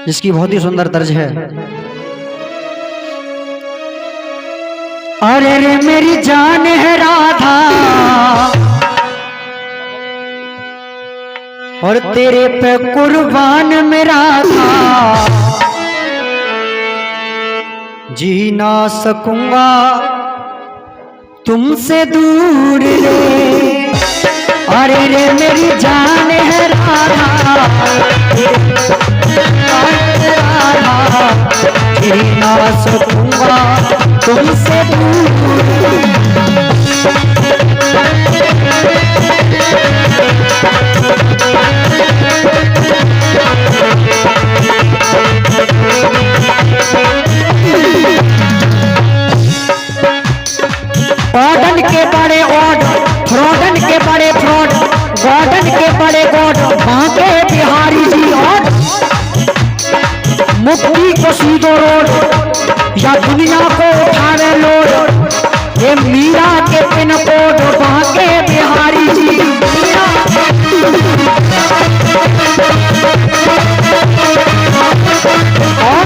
जिसकी बहुत ही सुंदर तर्ज है। अरे रे मेरी जान है राधा और तेरे पे कुर्बान मेरा था, जी ना सकूंगा तुमसे दूर रे। अरे रे मेरी जान है राधा, जी ना सकूंगा तुमसे दूर। ऑर्डन के बड़े ऑर्डर, फ्रॉडन के बड़े फ्रॉड, गॉर्डन के बड़े गॉड, बांके बिहारी जी और मुक्ति को सीधो रोड या दुनिया को उठावे लोड, ये मीरा के पिन कोड बांके बिहारी जी। और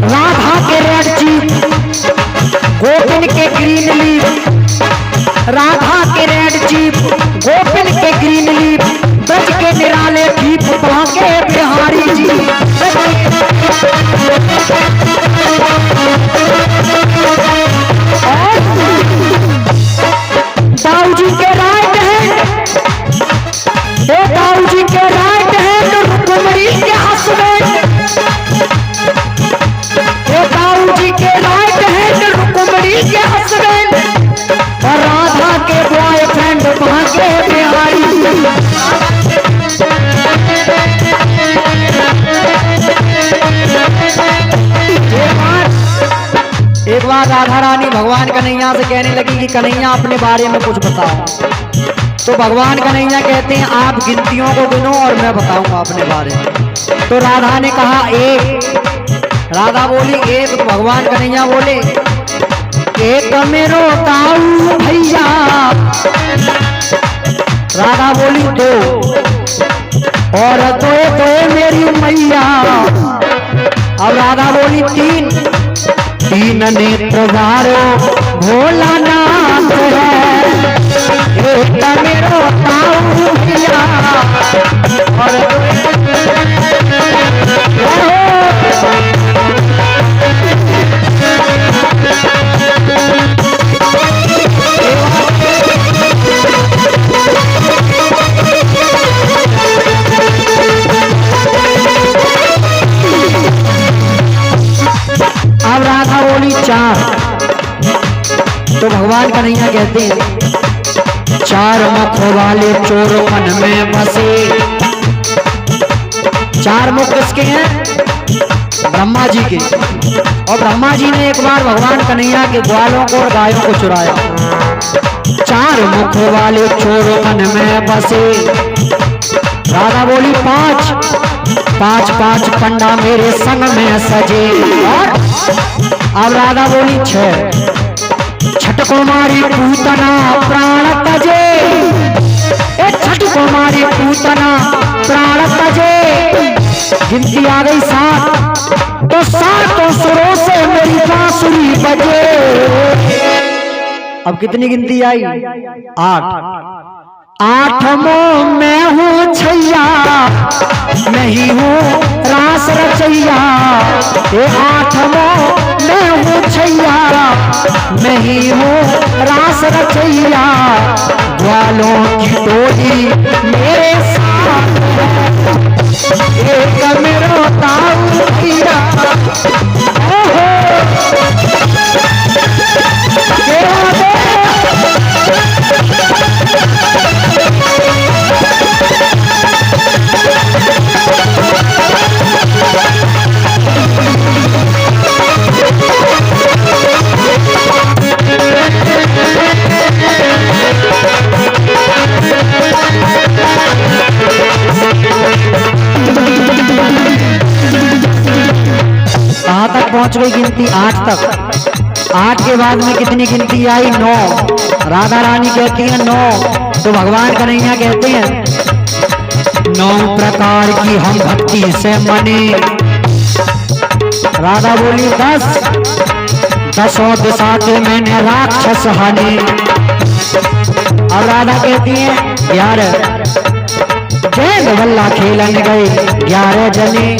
राधा के रेड जीप, गोपिन के ग्रीन लीफ, राधा के रेड जीप, गोपिन के ग्रीन लीफ, ब्रज के निराले दीप बांके बिहारी जी। दाऊ जी के राइट हैंड, दाऊ जी के राइट हैंड रुक्मणी के हस्बैंड, दाऊ जी के राइट हैंड रुक्मणी के हस्बैंड और राधा के बॉयफ्रेंड बांके बिहारी। एक बार राधा रानी भगवान कन्हैया से कहने लगी कि कन्हैया अपने बारे में कुछ बताओ। तो भगवान कन्हैया कहते हैं आप गिनतियों को गिनो और मैं बताऊंगा अपने बारे में। तो राधा ने कहा एक, राधा बोली एक, तो भगवान कन्हैया बोले एक मेरो ताऊ भैया, राधा बोली दो, और दो मेरी मैया। अब राधा बोली तीन, तीन नेत्रधारो भोलानाथ है, एक मेरो ताऊ भैया और अब राधा बोली चार। तो भगवान कन्हैया कहते हैं चार मुख वाले चोर मन में बसे। चार मुख किसके हैं? ब्रह्मा जी के। और ब्रह्मा जी ने एक बार भगवान कन्हैया के ग्वालों को और गायों को चुराया। चार मुख वाले चोर मन में बसे। राधा बोली पांच, पांच पांच पंडा मेरे संग में सजे। और अब राधा बोली छह, छठ कुमारी पूतना प्राण तजे, छठ कुमारी पूतना प्राण तजे। गिनती आ गई सात, तो सातों सुरों से मेरी बांसुरी बजे। अब कितनी गिनती आई? आठ। आठमों मैं हूँ छैया, नहीं हूँ रास रचैया। ये आठमों मैं हूँ छैया, नहीं हूँ रास रचैया। ग्वालों की टोली मेरे साथ, एक मेरो ताऊ भैया। कहाँ तक पहुंच गई गिनती? आठ तक। आठ के बाद में कितनी गिनती आई? 9। राधा रानी कहती है 9, तो भगवान कन्हैया कहते हैं 9 प्रकार की हम भक्ति से मने। राधा बोली 10 10 दिशा के मैंने राक्षस हने। और राधा कहती है 11 गेंद बल्ला खेलन गए 11 जने।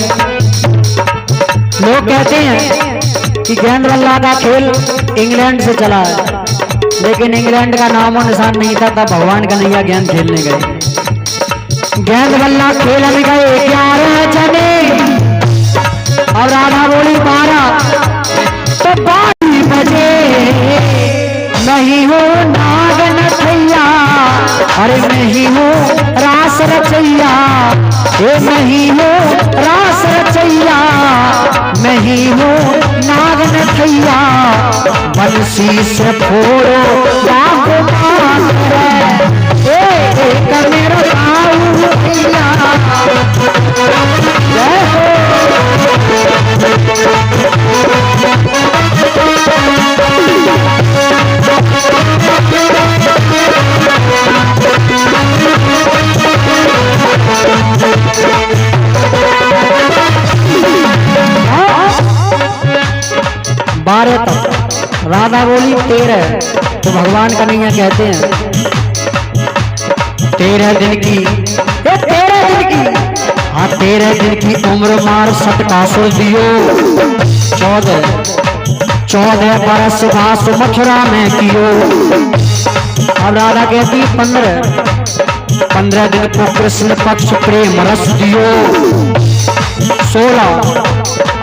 लोग कहते हैं कि गेंद बल्ला का खेल इंग्लैंड से चला है, लेकिन इंग्लैंड का नामो निशान नहीं था तब भगवान कन्हैया गेंद खेलने गए। गेंद बल्ला खेलन गए 11 जने। और राधा बोली 12 तो 12 बजे नहीं हो नाग नथैया, अरे नहीं हो रास रचैया, ये नहीं हो रास रचैया, नहीं हो नाग नथैया, बंसी से फोड़ो जागो एक मेरा गाँव भैया। जय हो बारह तक। राधा बोली 13 तो भगवान कन्हैया कहते हैं 13 दिन की, 13 दिन की, हाँ 13 दिन की उम्र मार सतकासुर दियो। 14 बरस घास मथुरा में कियो। अब राधा कहती 15 दिन को कृष्ण पक्ष प्रेम रस दियो। 16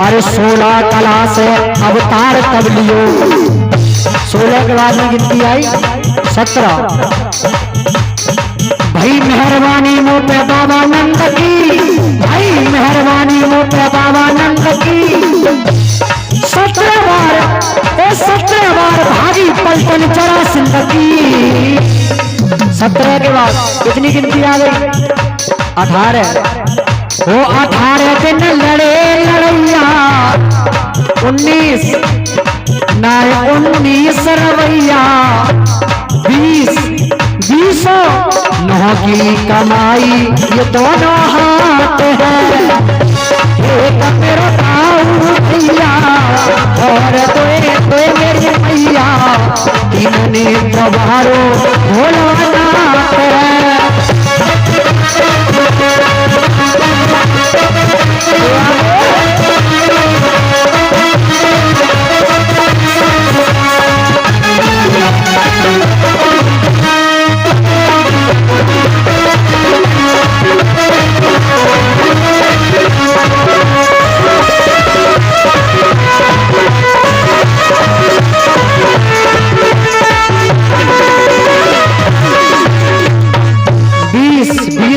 अरे 16 कला से अवतार तब लियो। 16 के बाद में गिनती आई 17 भाई मेहरबानी मुँह पे बाबा नंद की, भाई मेहरबानी मुँह पे बाबा नंद की। 17 बार भागी पलटन जरा सिंदगी। 17 के बाद कितनी गिनती आ गई 18 वो 18 दिन लड़े लड़ैया। 19 रवैया। 20 नौ की कमाई ये दोनों हाथ है। एक मेरा गाँव भैया और दो मेरी भैया, तीन ने प्रभारो भोलानाथ है।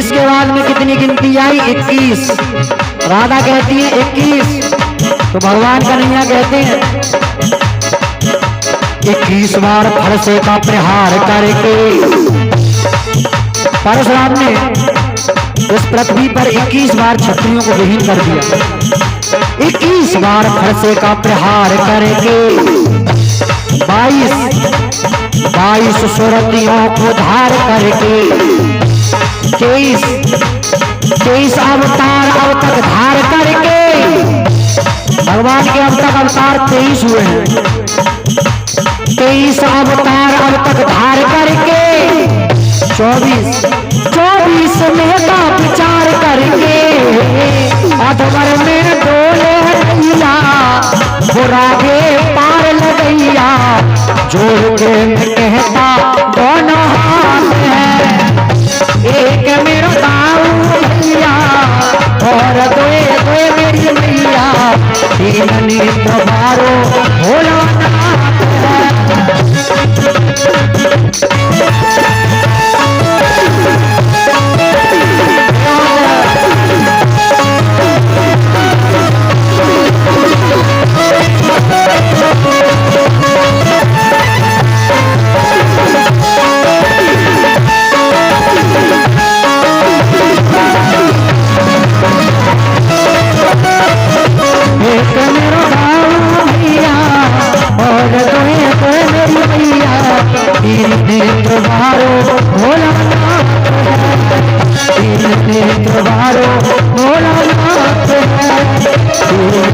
के बाद में कितनी गिनती आई 21। राधा कहती है 21 तो भगवान कन्हैया कहते हैं 21 बार फरसे का प्रहार करके। परशुराम ने इस पृथ्वी पर 21 बार क्षत्रियों को विहीन कर दिया। 21 बार फरसे का प्रहार करके 22 सुरतियों को धार करके 23 अवतार अब तक धार करके। भगवान के अब तक अवतार 23 हुए हैं। 23 अवतार अब तक धार करके 24 में का विचार करके अधवर में डोले नैया बुरागे पार लगैया। जोड़ के मैं कहता दोनों हाथ है। एक मेरा गाँव भैया और दो मेरी भैया, तीन नेत्र बारो भोलानाथ है। नेत्र बारो भोलानाथ है। एक बारो भोलानाथ है।